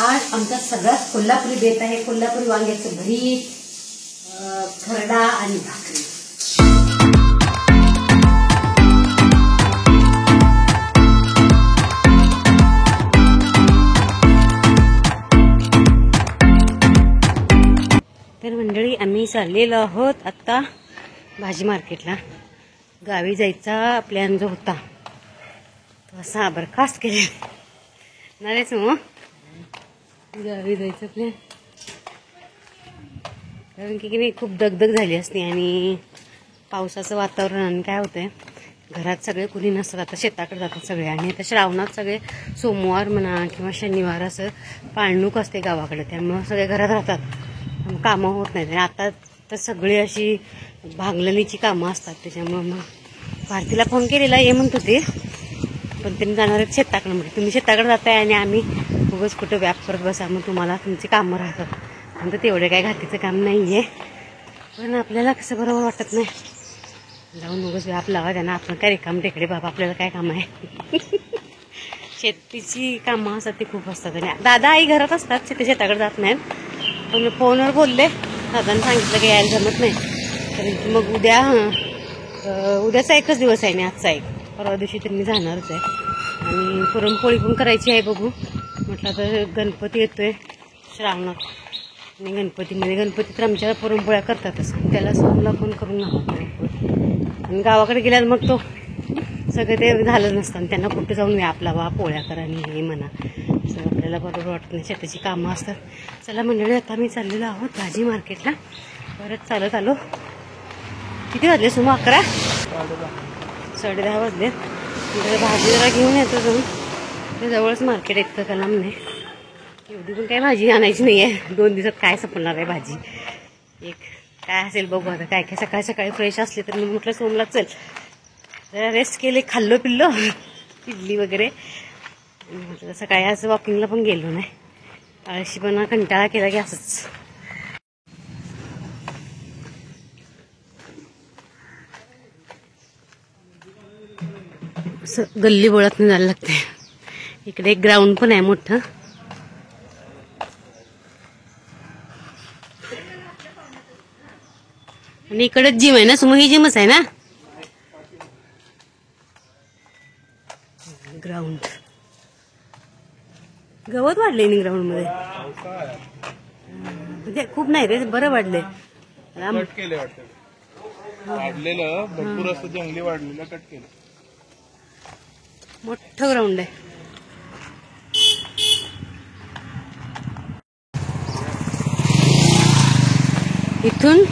आज आमचा सगळ्यात कोल्हापुरी बेत आहे. कोल्हापुरी वांग्याचं भरीत, खरडा आणि भाकरी. तर मंडळी, आम्ही चाललेलो आहोत आता भाजी मार्केटला. गावी जायचा प्लॅन जो होता तो असा बरखास्त केले नाहीच मग. गावी जायचं प्लॅन कारण की नाही खूप दगदग झाली असते आणि पावसाचं वातावरण. आणि काय होतंय, घरात सगळे कुणी नसतात, आता शेताकडे जातात सगळे. आणि आता श्रावणात सगळे सोमवार म्हणा किंवा शनिवार असं पाळणूक असते गावाकडे, त्यामुळं सगळे घरात राहतात, कामं होत नाहीत. आणि आता तर सगळी अशी भांगलणीची कामं असतात, त्याच्यामुळं मग भारतीला फोन केलेला ये म्हणत होते, पण त्यांनी जाणार आहेत शेताकडे. म्हणजे तुम्ही शेताकडे जाताय आणि आम्ही उगाच कुठं व्याप करत बसा, मग तुम्हाला तुमची कामं राहतात. नंतर तेवढं काय घातीचं काम नाही आहे, पण आपल्याला कसं बरोबर वाटत नाही जाऊन उगाच व्याप लावा त्यांना. आपण काय रिकाम टेकडे बाबा, आपल्याला काय काम आहे. शेतीची कामं असतात ती खूप असतात. आणि दादा आई घरात असतात, शेताकडे जात नाहीत. पण फोनवर बोलले, दादाने सांगितलं की यायला जमत नाही, कारण की मग उद्याचा एकच दिवस आहे आणि आजचा एक, परवा दिवशी त्यांनी जाणारच आहे. आणि पुरणपोळी पण करायची आहे, बघू म्हटलं. तर गणपती येतोय श्रावणात आणि गणपती तर आमच्या पुरणपोळ्या करतातच. त्याला सोमला फोन करून नका पुरणपोळी. आणि गावाकडे गेल्यावर मग तो सगळं ते झालं नसतं आणि त्यांना कुठं जाऊन व्याप लावा, पोळ्या करा आणि हे म्हणा, सगळं आपल्याला बरोबर वाटत नाही. शेताची कामं असतात. चला मंडळी, आता मी चाललेलो आहोत भाजी मार्केटला. परत चालत आलो. किती वाजले सुमा? 11, 10:30 वाजले. भाजी जरा घेऊन येतो जाऊन. जवळच मार्केट येतं त्याला म्हणे. एवढी पण काय भाजी आणायची नाही आहे, 2 दिवसात काय संपणार आहे भाजी. एक काय असेल बघू आता. काय काय सकाळी फ्रेश असले तर मी म्हटलं सोमला चल जरा रेस्ट केले, खाल्लो पिल्लो इडली वगैरे. म्हटलं सकाळी आज वॉकिंगला पण गेलो नाही, आळशीपणा कंटाळा केला की असंच. असं गल्ली बोळातून जायला लागते. इकडे एक ग्राउंड पण आहे मोठं. आणि इकडेच जिम आहे ना सुमो? ही जिमच आहे ना ग्राउंड. गवत वाढले नाही ग्राउंड मध्ये, म्हणजे खूप नाही रे, बरं वाढले. कट केले वाटतं, वाढलेलं भरपूर असं जंगली वाढलेलं कट केलं. मोठं ग्राउंड आहे. इथून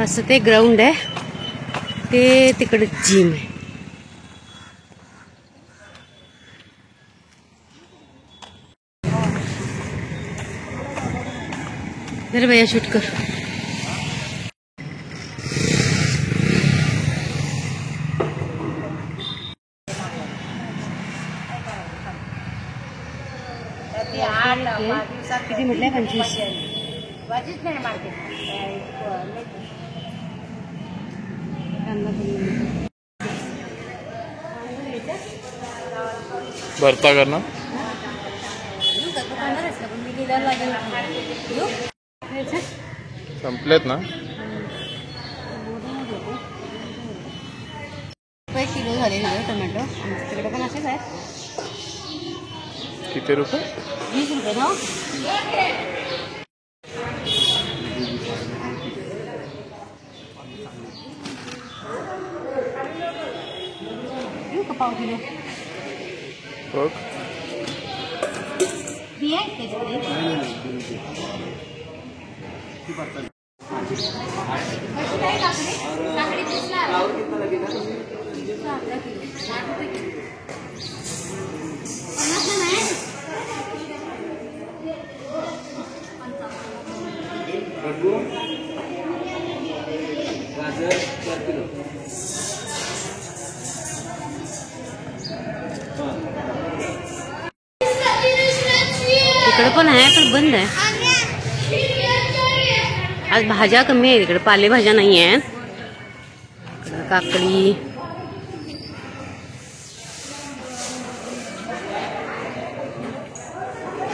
असं ते ग्राउंड आहे, ते तिकडे जिम आहे. जरा भैया शूट कर. किती म्हटलंय? 25. भरता करणार संपलेत ना? किलो झाले टोमॅटो. तिकडे पण असेच आहे. किती रुपये? 20 रुपये ना. पाव किलो बघ. इकडे पण आहे पण बंद आहे आज. भाज्या कमी आहेत इकडे, पालेभाज्या नाही आहेत. काकडी,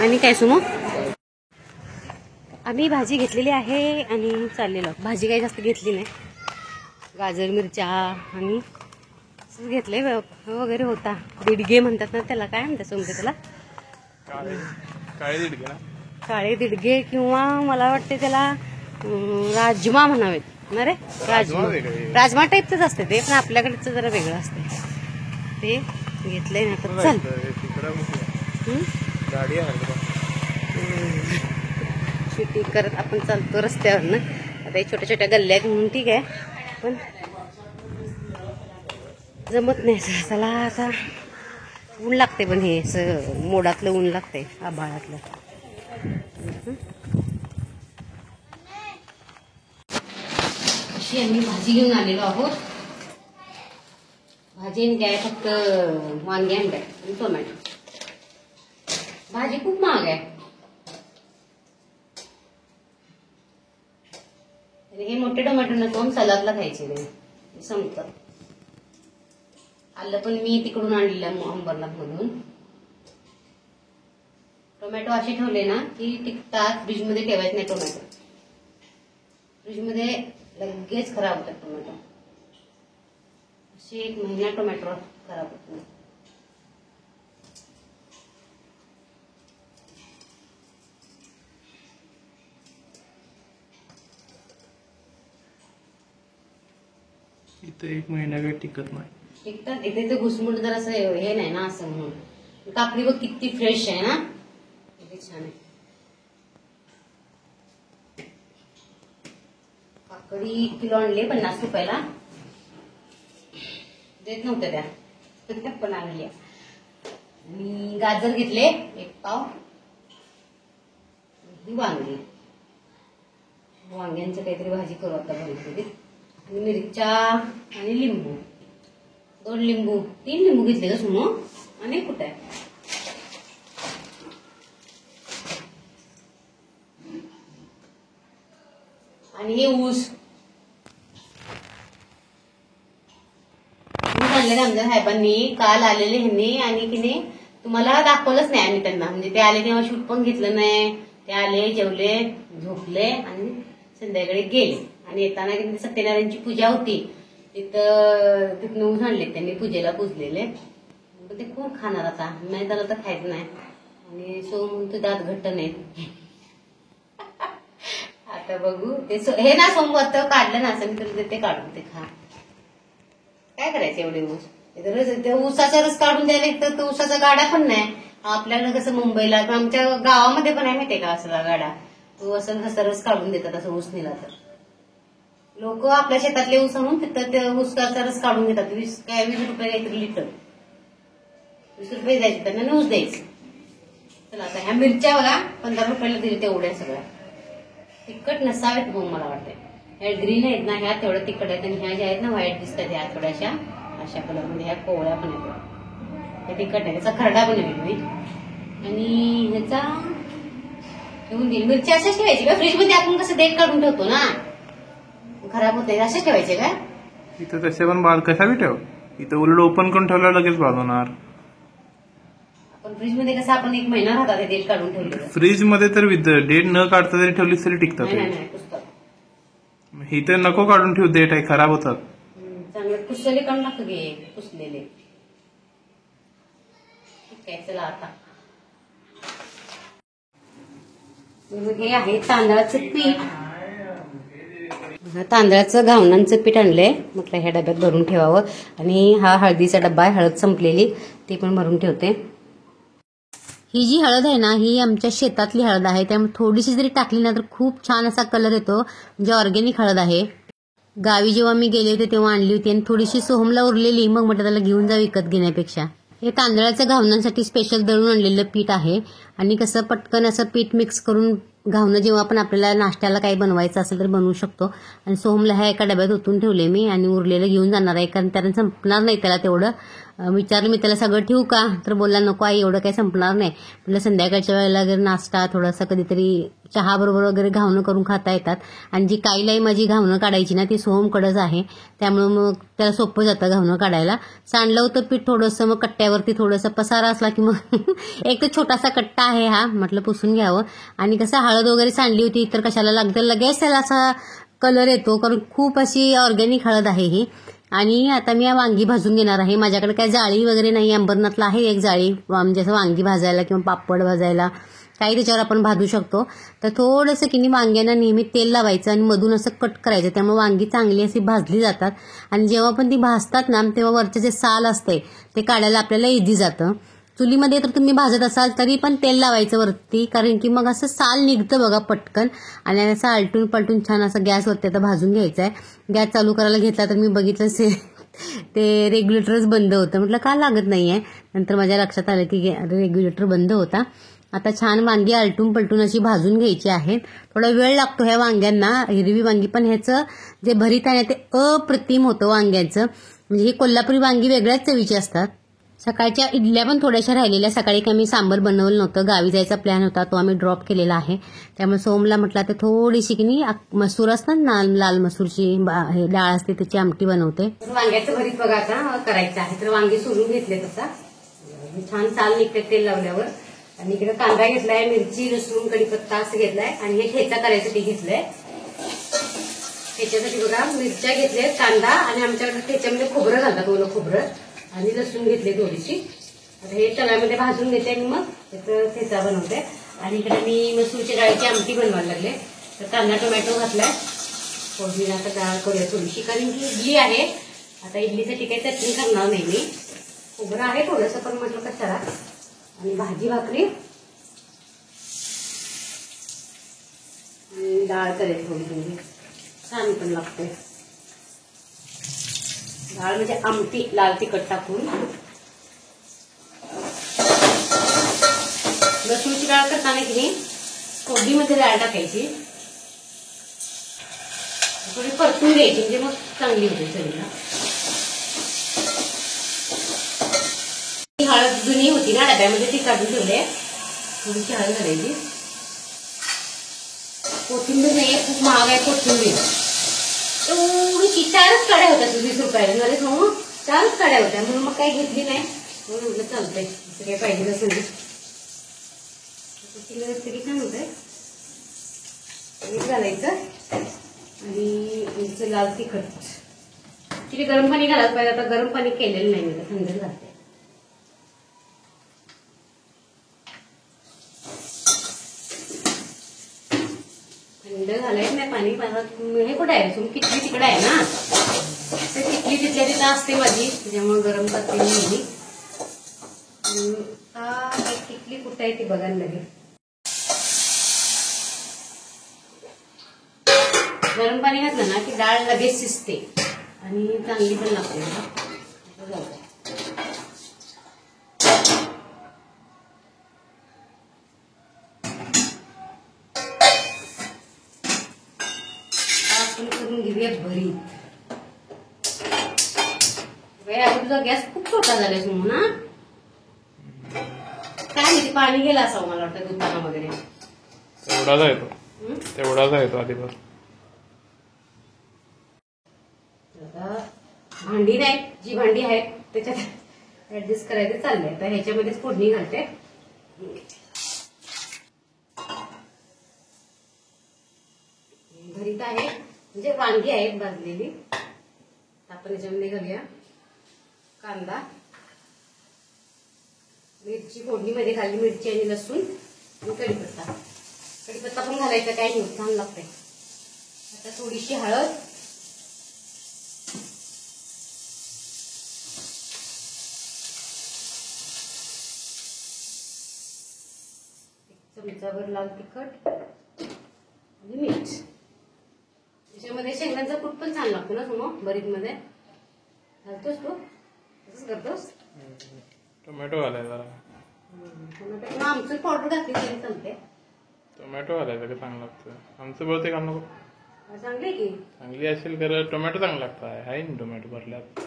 आणि काय सुमो आम्ही भाजी घेतलेली आहे आणि चाललेलो. भाजी काही जास्त घेतली नाही. गाजर मिरच्या आणि घेतले वगैरे होता. दिडगे म्हणतात ना त्याला, काय म्हणतात समजा त्याला, काळे दिडगे ना, काळे दिडगे किंवा मला वाटते त्याला राजमा म्हणावेत ना रे. राजमा टाईपच असते ते, पण आपल्याकडचं जरा वेगळं असते ते. घेतलंय ना तर चल. गाडी शिटी करत आपण चालतो रस्त्यावरनं. आता हे छोट्या छोट्या गल्ल्या आहेत म्हणून ठीक आहे, पण जमत नाही. चला आता ऊन लागते, पण हे मोडातलं ऊन लागते, आभाळातलं. अशी आम्ही भाजी घेऊन आलेलो आहोत. भाजी काय फक्त वांगे आणले आणि टोमॅटो. भाजी खूप महाग आहे. हे मोठे टोमॅटो नको, सलादला खायचे नाही संपतात. आलं पण मी तिकडून आणलेलं अंबरनाथ मधून. टोमॅटो असे ठेवले ना की टिकतात. फ्रीजमध्ये ठेवायचे नाही टोमॅटो. फ्रीजमध्ये लगेच खराब होतात टोमॅटो. असे 1 महिना टोमॅटो खराब होत नाही. इथे 1 महिना काही टिकत नाही. टिकतात इथे ते घुसमुट जर असं हे नाही ना असं म्हणून. काकडी बघ किती फ्रेश आहे ना, किती छान आहे. काकडी 1 किलो आणली 50 रुपयाला. देत नव्हत्या त्या, पण आणली. आणि गाजर घेतले 1 पाव. ही वांगी, वांग्यांचं काहीतरी भाजी करू आता भरपूर. आणि मिरच्या आणि लिंबू, 2 लिंबू 3 लिंबू घेतले का सुमो. आणि कुठे आहे आणि हे ऊस आणले आमच्या साहेबांनी. काल आलेले ह्यांनी आणि की नाही तुम्हाला दाखवलंच नाही आम्ही त्यांना. म्हणजे ते आले तेव्हा शूट पण घेतलं नाही. ते आले, जेवले, झोपले आणि संध्याकाळी गेले. आणि येताना सत्यनारायणची पूजा होती तिथनं ऊस आणले त्यांनी, पूजेला पुजलेले. ते कोण खाणार आता, नाही त्याला तर खायचं नाही. आणि सो म्हणून ते दात घट्ट नाहीत. आता बघू ते हे ना सोमवार काढलं ना असं मी ते काढून ते खा. काय करायचं एवढे ऊस. ते ऊसाचा रस काढून द्यायला तर ऊसाचा गाडा पण नाही. आपल्याला कसं मुंबईला आमच्या गावामध्ये पण आहे माहितीये का असला गाडा. तो असं कसा रस काढून देतात असं ऊस नेला तर. लोक आपल्या शेतातले ऊस आणून तिथं ते ऊसाचा रस काढून घेतात. 20 रुपये काहीतरी लिटर. 20 रुपये द्यायचे त्यांना, ऊस द्यायचं. चला आता ह्या मिरच्या बघा 15 रुपयाला दिली तेवढ्या सगळ्या. तिखट नसावेत मग मला वाटते. ह्या ग्रीन आहेत ना ह्या तेवढ्या तिखट आहेत. आणि ह्या ज्या आहेत ना व्हाईट दिसतात ह्या थोड्याशा अशा कलरमध्ये. ह्या कोवळ्या पण आहेत, त्या तिखट आहे. त्याचा खरडा पण आहे मी. आणि ह्याचा ठेवून देईल. मिरच्या अशाच ठेवायची का फ्रीजमध्ये. आपण कसं देठ काढून ठेवतो ना, खराब होत नाही, असेच ठेवायचे का. इथं तसे पण बाळ कसा ठेव. इथं उलट ओपन करून ठेवलं लगेच बाळ होणार. पण फ्रीज मध्ये कसं आपण 1 महिना राहतात डेट काढून ठेवले. फ्रीज मध्ये तर डेट न काढता जरी ठेवलीस तरी टिकतात. इथं नको काढून ठेव, डेट आहे खराब होतात. चांगले पुसलेले काढून टाकतो घे, पुसलेले. ठीक आहे चला आता हे आहे तांदळाचं पीठ. तांदळाचं घावणांचं पीठ आणलंय. म्हटलं ह्या डब्यात भरून ठेवावं. आणि हा हळदीचा डब्बा आहे, हळद संपलेली ती पण भरून ठेवते. ही जी हळद आहे ना ही आमच्या शेतातली हळद आहे. त्यामुळे थोडीशी जरी टाकली ना तर खूप छान असा कलर येतो. म्हणजे ऑर्गॅनिक हळद आहे. गावी जेव्हा मी गेले होते तेव्हा आणली होती आणि थोडीशी सोहमला उरलेली. मग म्हटलं त्याला घेऊन जा विकत घेण्यापेक्षा. हे तांदळाच्या घावणांसाठी स्पेशल दळून आणलेलं पीठ आहे. आणि कसं पटकन असं पीठ मिक्स करून घावणं जेव्हा पण आपल्याला नाश्त्याला काही बनवायचं असेल तर बनवू शकतो. आणि सोहमला ह्या एका डब्यात ओतून ठेवले मी आणि उरलेलं घेऊन जाणार आहे. कारण त्याला संपणार नाही त्याला तेवढं. विचारलं मी त्याला सगळं ठेवू का, तर बोलला नको आई एवढं काही संपणार नाही. म्हटलं संध्याकाळच्या वेळेला वगैरे नाश्ता थोडासा कधीतरी चहा बरोबर वगैरे घावणं करून खाता येतात. आणि जी काईलाई माझी घावणं काढायची ना ती सोहमकडंच आहे, त्यामुळं मग त्याला सोपं जातं घावणं काढायला. सांडलं होतं पीठ थोडंसं, मग कट्ट्यावरती थोडंसं पसारा असला की मग एक तर छोटासा कट्टा आहे हा, म्हटलं पुसून घ्यावं. आणि कसं हळद वगैरे सांडली होती तर कशाला लागतं, लगेच त्याला असा कलर येतो, कारण खूप अशी ऑर्गॅनिक हळद आहे ही. आणि आता मी वांगी भाजून घेणार आहे. माझ्याकडे काय जाळी वगैरे नाही, अंबरनाथला आहे एक जाळी, म्हणजे असं वांगी भाजायला किंवा पापड भाजायला काही त्याच्यावर आपण भाजू शकतो. तर थोडंसं की नाही वांग्यांना नेहमी तेल लावायचं आणि मधून असं कट करायचं, त्यामुळे वांगी चांगली अशी भाजली जातात. आणि जेव्हा पण ती भाजतात ना तेव्हा वरचे जे साल असते ते काढायला आपल्याला इझी जातं. चुलीमध्ये तर तुम्ही भाजत असाल तरी पण तेल लावायचं वरती, कारण की मग असं साल निघतं बघा पटकन. आणि असं आलटून पलटून छान असं गॅसवरती आता भाजून घ्यायचं आहे. गॅस चालू करायला घेतला तर मी बघितलं ते रेग्युलेटरच बंद होतं. म्हटलं का लागत नाहीये, नंतर माझ्या लक्षात आलं की रेग्युलेटर बंद होता. आता छान वांगी आलटून पलटून अशी भाजून घ्यायची आहेत. थोडा वेळ लागतो ह्या वांग्यांना, हिरवी वांगी, पण ह्याचं जे भरीत आहे ते अप्रतिम होतं वांग्याचं. म्हणजे ही कोल्हापुरी वांगी वेगळ्याच चवीची असतात. सकाळच्या इडल्या पण थोड्याशा राहिलेल्या, सकाळी काही मी सांबर बनवलं नव्हतं, गावी जायचा प्लॅन होता तो आम्ही ड्रॉप केलेला आहे. त्यामुळे सोमला म्हटलं तर थोडीशी की नाही मसूर असतात ना, लाल मसूरची डाळ असते त्याची आमटी बनवते. वांग्याचं भरीत बघा आता करायचं आहे. तर वांगी सोलून घेतलेत आता, छान साल निघते तेल लावल्यावर. आणि इकडे कांदा घेतलाय, मिरची, लसूण, कढीपत्ता असं घेतलाय. आणि हे ठेचा करायसाठी घेतलंय. ठेच्यासाठी बघा मिरच्या घेतल्या, कांदा, आणि आमच्याकडे ठेच्यामध्ये खोबरं घालतात, ओलं खोबरं, आणि लसूण घेतले थोडीशी. आता हे तव्यामध्ये भाजून घेते आणि मग त्याचं ठेचा बनवते. आणि इकडे मी मसूरच्या डाळीची आमटी बनवायला लागले. तर कांदा टोमॅटो घातलाय, फोडणीला आता डाळ करूया थोडीशी, कारण की इडली आहे. आता इडलीसाठी काही चटणी करणार नाही मी, खोबरं आहे थोडंसं पण म्हटलं कशाला. आणि भाजी भाकरी आणि डाळ करेल थोडी, छान पण लागते डाळ, म्हणजे आमटी लाल तिखट टाकून. लसूणची डाळ करताना की नाही फोडणीमध्ये डाळ टाकायची, थोडी परतून घ्यायची, म्हणजे मग चांगली होते चवीला. हळद जुनी होती ना डब्यामध्ये, ती काढून ठेवले, थोडीशी हळद घालायची. कोथिंबीर नाही, खूप महाग आहे कोथिंबीर. एवढी 4च काड्या होत्या 20 रुपयाला, मला सांगू 4च काड्या होत्या, म्हणून मग काही घेतली नाही. म्हणून म्हटलं चालतंय, असं काही पाहिजे नसेल कोथिंबीर तरी छान होतंय. मीठ घालायचं आणि लाल तिखट. ऍक्च्युली गरम पाणी घालायला पाहिजे, आता गरम पाणी केलेलं नाही मी, थंड घालते. थंड घालायचं नाही पाणी. हे कुठे आहे, किटली तिकडे आहे ना, तर किटली तिथल्या तिथं असते माझी, त्याच्यामुळे गरम करते मी. किटली कुठे आहे ती बघायला लागेल. गरम पाणी घातलं ना की डाळ लगेच शिजते आणि चांगली पण लागते. आपण करून घेऊया भरीत. तुझा गॅस खूप छोटा झालाय समोर ना, काय माहिती पाणी गेलं असावं मला वाटतं दुकाना वगैरे. तेवढाच येतो आधीपासून. भांडी नाही, जी भांडी आहे त्याच्यात ऍडजस्ट करायचं चाललंय. तर ह्याच्यामध्येच फोडणी घालते. भरीत आहे म्हणजे वांगी आहेत भाजलेली. आपण याच्यामध्ये घालूया कांदा, मिरची फोडणीमध्ये घालली, मिरची आणि लसूण आणि कढीपत्ता. कढीपत्ता पण घालायचा, काही नाही, छान लागतंय. आता थोडीशी हळद, चमचाभर लाल तिखट आणि मीठ. त्याच्यामध्ये शेंगांचा कूट पण छान लागतो ना समोर भरीत मध्ये घालतोस तू, तसंच करतोस. टोमॅटो घालायचा, टोमॅटो आमचं पावडर घातली तरी चालते. टोमॅटो घालायचा का चांगलं लागतं. आमचं बहुतेक आणू नको, चांगली की चांगली असेल खरं टोमॅटो चांगला लागतं आहे ना, टोमॅटो भरल्यात.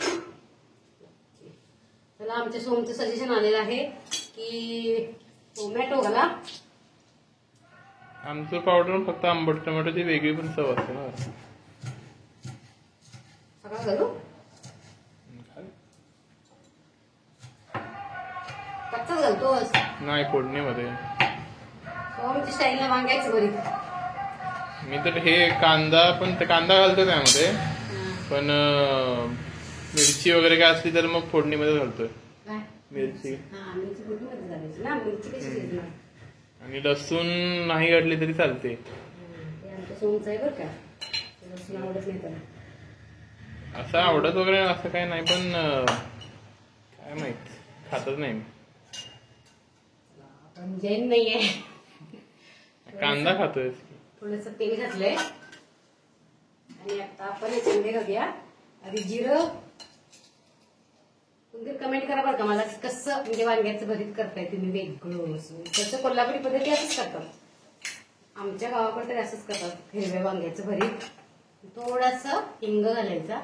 त्याला आमच्या सोमचं सजेशन आलेलं आहे की टोमॅटो घाला. आमचं पावडर फक्त आंबट टोमॅटोची वेगळी पण चव असते ना. सगळं घालू कच्चाच घालतोस नाही फोडणीमध्ये. सोमची स्टाईलला वांग्याचं भरीत. मी तर हे कांदा पण कांदा घालतो त्यामध्ये, पण मिरची वगैरे काय असली तर मग फोडणीमध्ये घालतोय. मिरची मिरची फोडणीमध्ये घालायची ना. मिरची कशी शिजणार. आणि लसूण नाही घातली तरी चालते. ते आमच्या सोमचं आहे बरं का, लसूण आवडत नाही त्याला. असं आवडत वगैरे असं काही नाही, पण काय माहित खातच नाही मी. आपण जैन नाहीये. कांदा खातोय. थोडस तेल घातलंय आणि आता आपण याच्यामध्ये घालूया आधी जिरं. तुम्ही कमेंट करा बरं का मला कसं म्हणजे वांग्याचं भरीत करताय तुम्ही वेगळं. तसं कोल्हापुरी पद्धती असंच करतात, आमच्या गावाकडे तरी असंच करतात हिरव्या वांग्याचं भरीत. थोडासा हिंग घालायचा.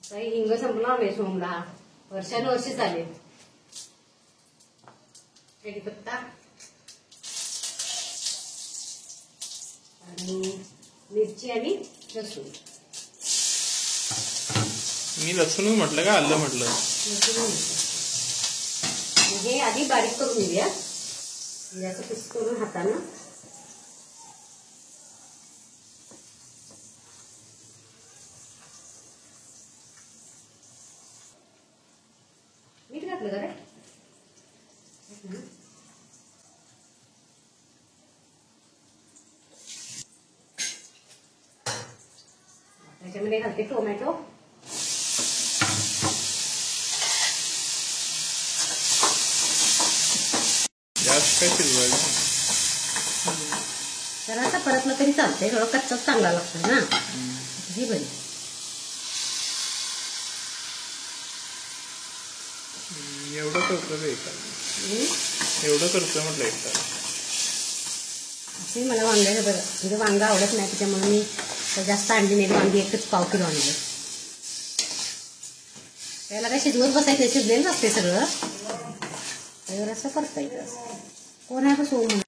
हिंग संपणार नाही सोमला, वर्षानुवर्षी चालेल. कढीपत्ता आणि मिरची आणि लसूण. मी लसूण म्हटलं का आलं म्हटलं. हे आधी बारीक करून घेऊया, म्हणजे असं पीस करून हातानं. मीठ घातलं का रे. त्याच्यामध्ये घालते टोमॅटो. जास्त काय शिजवायचं. जरासा परतला तरी चालतंय, थोडा कच्चाच चांगला लागतो ना. ही बरी एवढं करतो एका, एवढं करतो म्हटलं एकटा. असे मला वांग्याचं बरं म्हणजे वांगा आवडत नाही, त्याच्यामुळे मी जास्त आणली नाही. वांगी एकच पाव किलो आणलं. त्याला काय शिजवत बसायचं, शिजलेलं असते सगळं. त्यावर असं करता येईल. कोण आहे का सोम.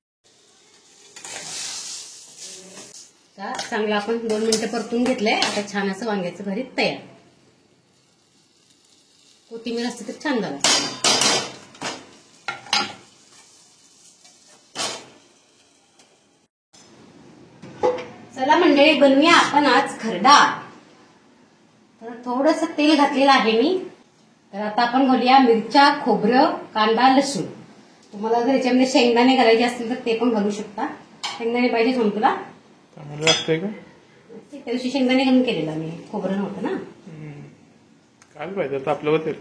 चांगलं आपण 2 मिनिटं परतून घेतलंय. आता छान असं वांग्याचं भरीत तयार. कोथिंबीर असते तर छान झालं. चला मंडळी बनवूया आपण आज खरडा. तर थोडस तेल घातलेलं आहे मी. तर आता आपण घालूया मिरच्या, खोबरं, कांदा, लसूण. तुम्हाला जर याच्यामध्ये शेंगदाणे घालायचे असतील तर ते पण घालू शकता. शेंगदाणे पाहिजे सोम तुला. चांगलं लागतंय का. त्या दिवशी शेंगदाणे घालून केलेला मी, खोबरं नव्हतं ना. काय पाहिजे आता आपलं होते.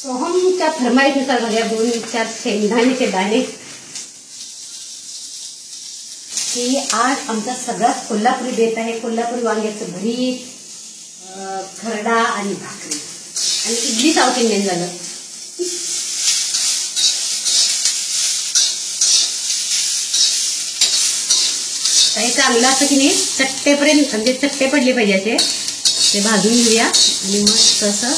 सोहमच्या फरमाईशीनुसार घालूया 2-4 शेंगदाण्याचे दाणे. की आज आमचा सगळाच कोल्हापुरी बेत आहे. कोल्हापुरी वांग्याचं भरीत, खरडा आणि भाकरी आणि इडली साऊथ इंडियन झालं. काही चांगलं असं की नाही चट्टेपर्यंत, म्हणजे चट्टे पडले पाहिजे असे. ते भाजून घेऊया आणि मग तसं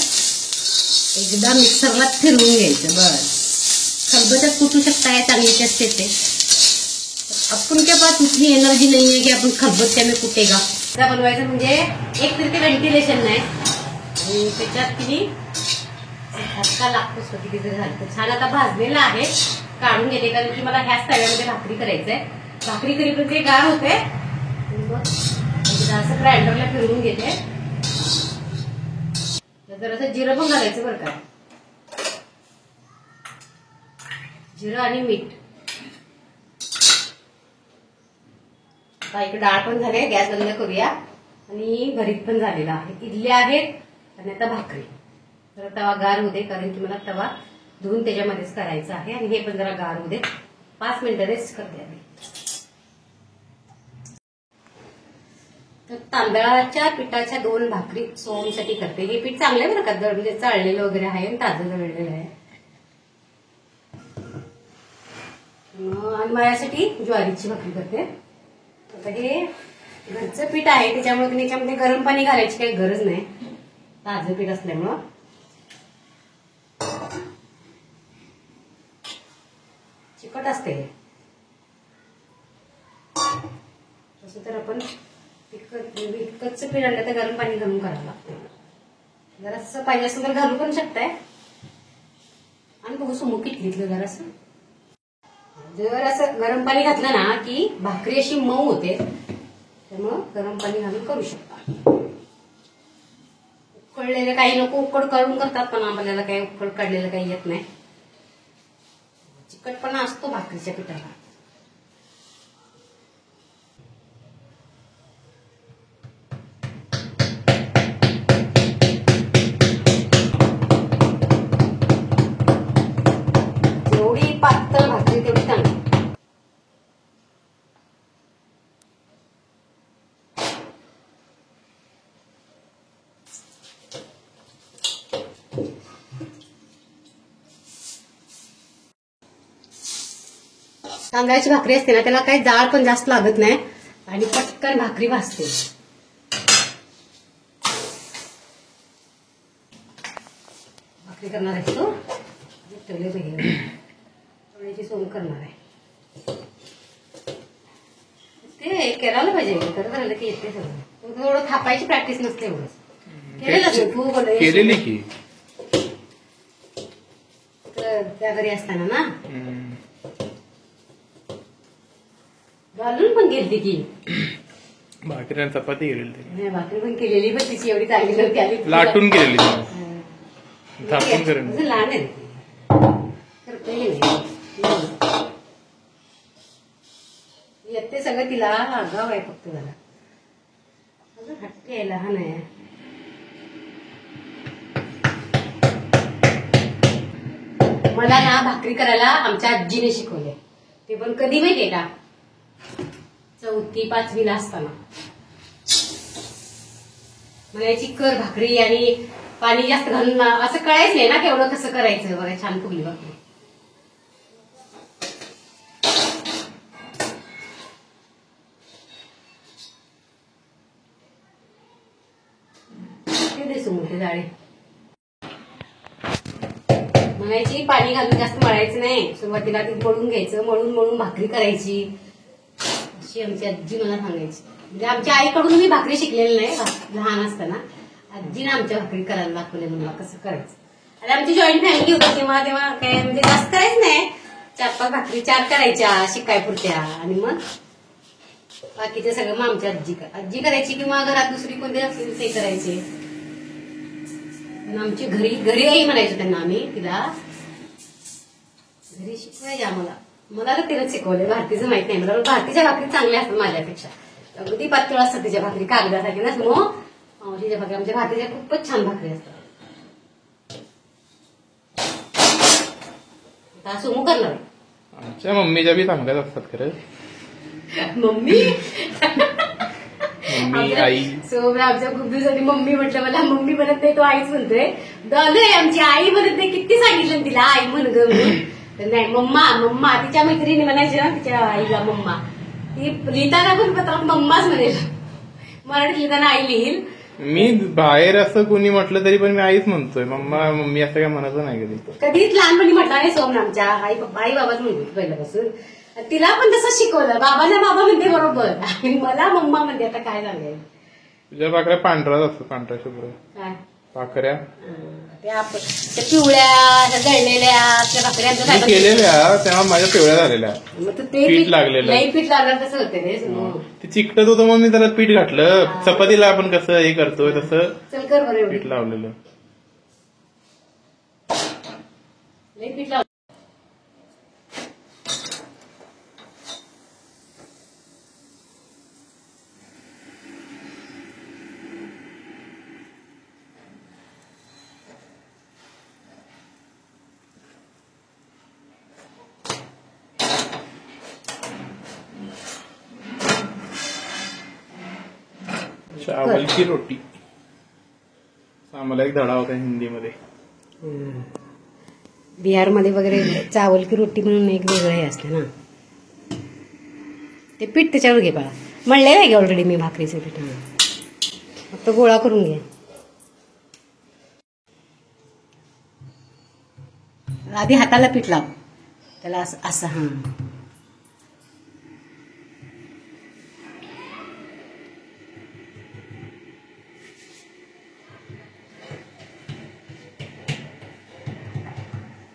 एकदा मिक्सरला फिरवून घ्यायचं. बस खलबत्यात कुटू शकता, हे चांगली असते ते. आपण क्या पास उतनी एनर्जी नहीं है की आपण खलबत्त्या में कुटेगा. बनवायचं म्हणजे एक तरी ते व्हेंटिलेशन नाही आणि त्याच्यात किती धक्का लागतोच कधी कधी झालं. छान आता भाजलेलं आहे, काढून घेते कारण की मला ह्याच तव्यामध्ये भाकरी करायचंय. भाकरी करीपर्यंत ते गार होते. मग एकदा असं ग्राइंडरला फिरवून घेते. जरासं जिरं पण घालायचं बरं का. जिरं आणि मीठ. आता इकडे डाळ पण झाली, गॅस बंद करूया. आणि भरीत पण झालेला आहे. इडल्या आहेत आणि आता भाकरी. तर तवा गार होऊ दे कारण की मला तवा धुवून त्याच्यामध्येच करायचं आहे. आणि हे पण जरा गार होऊ दे. 5 मिनिटं रेस्ट करते आम्ही. तर तांदळाच्या पिठाच्या 2 भाकरी सोमसाठी करते. हे पीठ चांगलं आहे बरं का, म्हणजे चाळलेलं वगैरे आहे आणि ताजं दळलेलं आहे. आणि माझ्यासाठी ज्वारीची भाकरी करते. आता हे घरचं पीठ आहे त्याच्यामुळे त्याच्यामध्ये गरम पाणी घालायची काही गरज नाही, ताजं पीठ असल्यामुळं. चिकट असते हे. तसं तर आपण कच्चं पीठ आणलं तर गरम पाणी घालून करावं लागतं. जरासं पाहिजे असं तर घालू पण शकताय. आणि बघू सुमुकीत घेतलं जरासं. जर असं गरम पाणी घातलं ना की भाकरी अशी मऊ होते, त्यामुळं गरम पाणी घालून करू शकता. उकळलेले काही लोक उकड काढून करतात, पण आपल्याला काही उकड काढलेलं काही येत नाही. चिकटपणा असतो भाकरीच्या पिठाला. जेवढी पातळ भाकरी तेवढी चांगली. तांदळाची भाकरी असते ना, त्याला काही जाळ पण जास्त लागत नाही आणि पटकन भाकरी भाजते. भाकरी करणार आहे तो ठेवले पाहिजे. थोड्याची सोंग करणार आहे ते करायला पाहिजे. करत राहिलं की येते सगळं. थोडं थापायची प्रॅक्टिस नसते एवढंच. केलेलं तू केलेली की त्या घरी असताना ना घालून पण केली की भाकरी आणि चपाती केलेली. भाकरी पण केलेली, पण तिची एवढी चांगली नव्हती. आली लाटून केलेली, थापून करेन. लहान आहे करते येते सगळं. तिला आगाव आहे फक्त जरा, अजून हट्टी आहे, लहान आहे. मला ना भाकरी करायला आमच्या आजीने शिकवले. ते पण कधी माहितीये का, 4थी 5वीला असताना. म्हणायची कर भाकरी आणि पाणी जास्त घालून. असं कळायच नाही ना केवढं कसं करायचं. बघा छान फुगली भाकरी. ते देसू मोठे जाळे. म्हणायची पाणी घालून जास्त मळायचं नाही, सुरुवातीला ती मळून घ्यायचं, मळून मळून भाकरी करायची, अशी आमची आजी मला सांगायची. म्हणजे आमच्या आईकडून मी भाकरी शिकलेली नाही. लहान असताना आजीने आमच्या भाकरी करायला दाखवले मला कसं करायचं. आणि आमची जॉईंट फॅमिली होती तेव्हा काय म्हणजे जास्त करायचं नाही, 4-5 भाकरी 4 करायच्या शिकायपुरत्या. आणि मग बाकीचे सगळं मग आमची आजी करायची किंवा घरात दुसरी कोणते असतील ते करायचे. आमची घरी आई म्हणायचो त्यांना आम्ही. तिला घरी शिकवायचे आम्हाला. मला तर तिला शिकवले. भारतीचं माहित नाही मला. भारतीच्या भाकरी चांगल्या असतात माझ्यापेक्षा. अगदी पातळ असतात तिच्या भाकरी, कागदासाठी ना. मग मावशीच्या भाकरी, आमच्या भारतीच्या खूपच छान भाकरी असतात. आता सुमू करणार. आमच्या मम्मीच्या बी चांगल्याच असतात खरं. मम्मी आई आमच्या खूप दिवसांनी मम्मी म्हटलं. मला मम्मी म्हणत नाही, तो आईच म्हणतोय. नाही आमची आई म्हणत नाही. किती सांगितलं तिला आई म्हण ग म्हणून. तर नाही मम्मा. तिच्या मैत्रिणी म्हणायची ना तिच्या आईला मम्मा. ती लिहिताना पण पत्रात मम्माच म्हणेल. मराठीत लिहिताना आई लिहिल. मी बाहेर असं कोणी म्हटलं तरी पण मी आईच म्हणतोय. मम्मी असं काय म्हणायचं नाही कधी. कधीच लहानपणी म्हटलं नाही सोमन. आमच्या आई बाबाच म्हणतो पहिल्यापासून. तिला पण तसं शिकवलं. बाबाला बाबा म्हणते बरोबर आणि मला मम्मा म्हणते. आता काय झालंय. तुझ्या भाकऱ्या पांढऱ्याच असतात, पांढऱ्या शुभ्र काय भाकऱ्या. त्या पिवळ्या जळलेल्या त्या भाकऱ्या केलेल्या तेव्हा माझ्या पिवळ्या झालेल्या. पीठ लागलेलं. नाही पीठ लागलं तसं होते रे. ते चिकटत होतं मग मी त्याला पीठ घातलं. चपातीला आपण कसं हे करतोय तसं चल कर बरं. पीठ लावलेलं. पीठ लावलं. चावलची रोटी आम्हाला एक धडा होता हिंदीमध्ये. बिहारमध्ये वगैरे चावल की रोटी म्हणून एक वेगळं हे असते ना. ते पीठ त्याच्यावर घे बाळा. म्हणले नाही की ऑलरेडी मी भाकरीचं पीठ. फक्त गोळा करून घे. आधी हाताला पीठ लाव त्याला असं असं. हां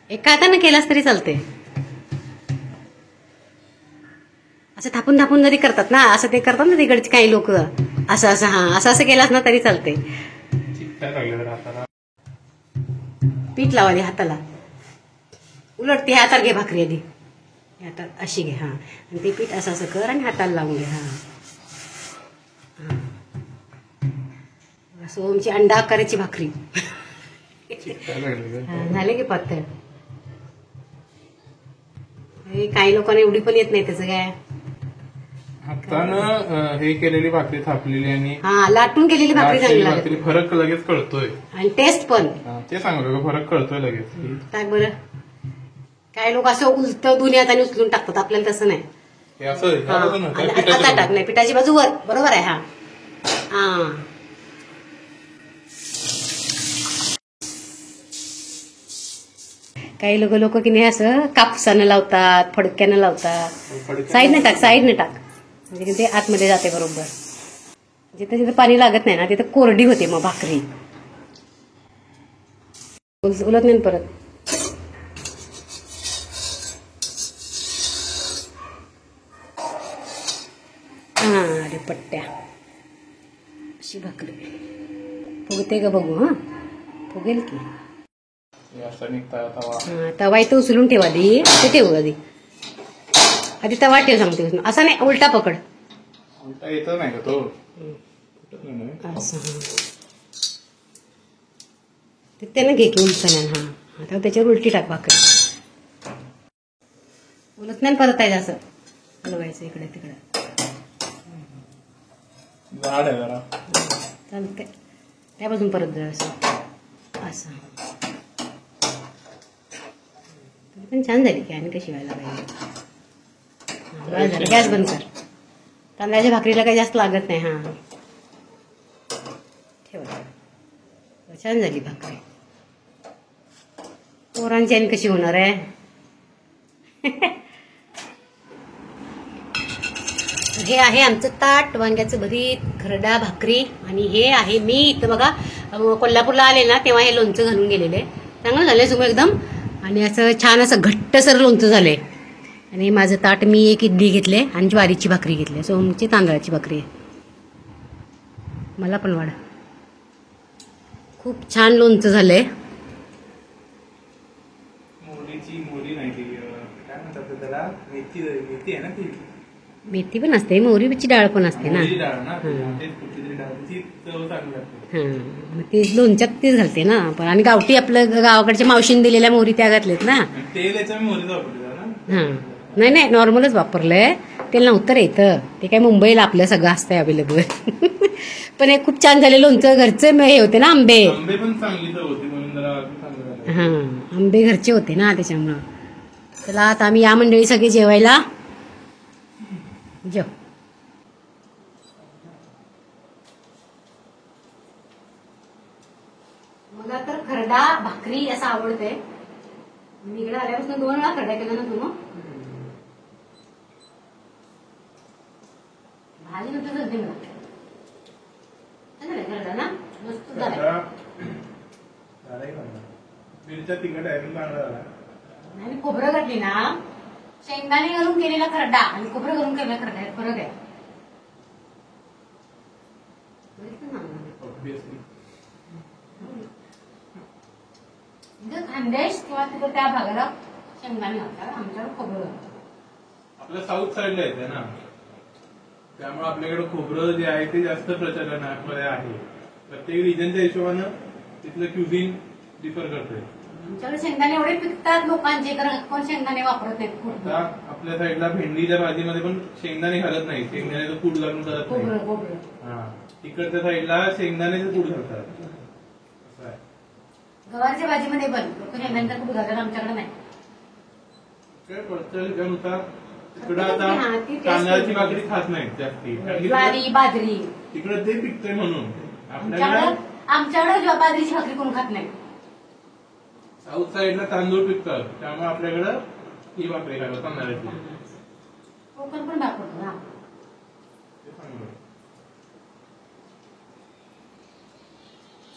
एका हाताने केलास तरी चालते. असं थापून थापून जरी करतात ना, असं ते करतात ना तिकडचे काही लोक. असं असं हां असं असं केलास ना तरी चालते. पीठ लावा आधी हाताला. उलट ते हाताला घे भाकरी आधी. हातात अशी घे. हां आणि ते पीठ असं असं कर आणि हाताला लावून घे. हां सोमची अंडा आकाराची भाकरी. झाले की पातळ. काही लोकांना एवढी पण येत नाही. त्याचं काय हातानं हे केलेली भाकरी थापलेली आणि हा लाटून केलेली भाकरी चांगली लागते. भाकरी फरक लगेच कळतोय आणि टेस्ट पण. ते सांगतो फरक कळतोय लगेच. काय बरं काही लोक असं उलट दोन्ही हाताने उचलून टाकतात. आपल्याला तसं नाही. हे असं आता टाक नाही पिठाची बाजू वर. बरोबर आहे. हा हा काही लोक की नाही असं कापसानं लावतात, फडक्यानं लावतात. साईडने टाक साईडने टाक म्हणजे ते आतमध्ये जाते बरोबर. जिथे जिथे पाणी लागत नाही ना तिथे कोरडी होते मग भाकरी. उलट नाही परत. हा अरे पट्ट्या अशी भाकरी फुगते का बघू. हा फुगेल की. तवा इथं उचलून ठेवा आधी. ते ठेवू आधी. आधी तवा ठेव सांगते. असा नाही उलटा पकड. उलटा येत नाही का तो असं. ते त्यानं घे की उलटण्यानं. हा आता त्याच्यावर उलटी टाक भाकरी. उलट नाही परत आहे असं हलवायचं इकडे तिकडे. जाड आहे जरा. चालतंय. त्यापासून परत जरा असं असं. पण छान झाली की. आणि कशी व्हायला पाहिजे. गॅस बंद कर. तांदळाच्या भाकरीला काही जास्त लागत नाही. हा ठेवा. छान झाली भाकरी. पोरांची आणि कशी होणार आहे. हे आहे आमचं ताट. वांग्याचं भरीत, खरडा, भाकरी. आणि हे आहे मी इथं बघा कोल्हापूरला आले ना तेव्हा हे लोणचं घालून गेलेले. चांगलं झालंय समोर एकदम. आणि असं छान असं घट्टसर लोणचं झालंय. आणि माझं ताट मी एक इडली घेतले आणि ज्वारीची भाकरी घेतली. सोमची तांदळाची भाकरी आहे. मला पण वाढ. खूप छान लोणचं झालंय. मेथी पण असते. मोहरीची डाळ पण असते ना. मग ती लोणच्यात तीच घालते ना. पण आणि गावठी आपलं गावाकडच्या मावशीने दिलेल्या मोहरी त्या घातल्यात ना. हा नाही नाही नॉर्मलच वापरलंय. तेल नव्हतं रे इथं. ते काय मुंबईला आपलं सगळं असतंय अवेलेबल. पण हे खूप छान झाले लोणचं. घरचं हे होते ना आंबे. हा आंबे घरचे होते ना त्याच्यामुळं. चला आता आम्ही या मंडळी सगळे जेवायला जेव. मला तर खरडा भाकरी असं आवडते. मी इकडे आल्यापासून 2 वेळा खरडा केला ना तू. भाजी नंतर जलदी मिळते खरडा ना. मस्त झाला. आणि खोबरं घातली ना. शेंगदाणे घालून केलेला खरडा आणि खोबरं घालून केलेला खरडा फरक आहे. खानदेश किंवा तिथं त्या भागाला शेंगदाणे घालतात. आमच्याकडे खोबरं घालतात. आपल्या साऊथ साईडला येते ना त्यामुळे आपल्याकडे खोबरं जे आहे ते जास्त प्रचलनामध्ये आहे. प्रत्येक रिजनच्या हिशोबानं तिथलं क्युझिन डिफर करतोय. आमच्याकडे शेंगदाणे एवढे पिकतात लोकांचे. कारण कोण शेंगदाणे वापरत नाहीत. आपल्या साईडला भेंडीच्या भाजीमध्ये पण शेंगदाणे घालत नाही, शेंगदाण्याचं कूट घालून करत नाही. खोबरं खोबरं. हा, तिकडच्या साईडला शेंगदाण्याचं कूट घालतात. असं आहे. गवारच्या भाजीमध्ये पण लोक शेंगदाण्याचा कूट घालतात, आमच्याकडे नाही. काय पडतं त्यानुसार. तिकडं हा, आता ती taste तांदळाची आहे. भाकरी खात नाहीत जास्ती, कारण की ज्वारी बाजरी तिकडं ते पिकतंय म्हणून. आपल्याकडे आमच्याकडे बाजरीची भाकरी कोण खात नाही. साऊथ साईडला तांदूळ पिकतात, त्यामुळे आपल्याकडं ही भाकरी खातात तांदळाची. कोकण पण दाखवतो ना. ते चांगलं.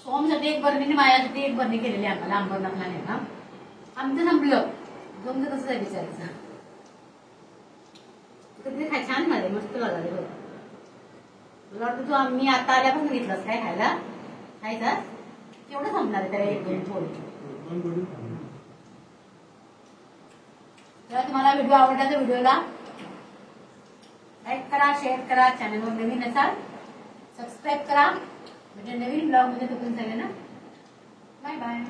सोमसाठी एक बरणीने माझ्यासाठी एक बरणी केलेली आहे आम्हाला अंबरनाथला नाही का. आमचं संपलं, तुमचं कसं आहे विचारायचं. कधी खाय छान झाले, मस्त लागले बघ. मला वाटतं तू आम्ही आता आल्यापासून घेतलास काय खायला, खायचा केवढं संपणार आहे त्याला एक दोन थोडी. जर तुम्हाला व्हिडिओ आवडला तर व्हिडिओला लाईक करा, शेअर करा, चॅनलवर नवीन असाल सबस्क्राईब करा. म्हणजे नवीन ब्लॉग मध्ये तुमचं सगळ्यांना बाय बाय.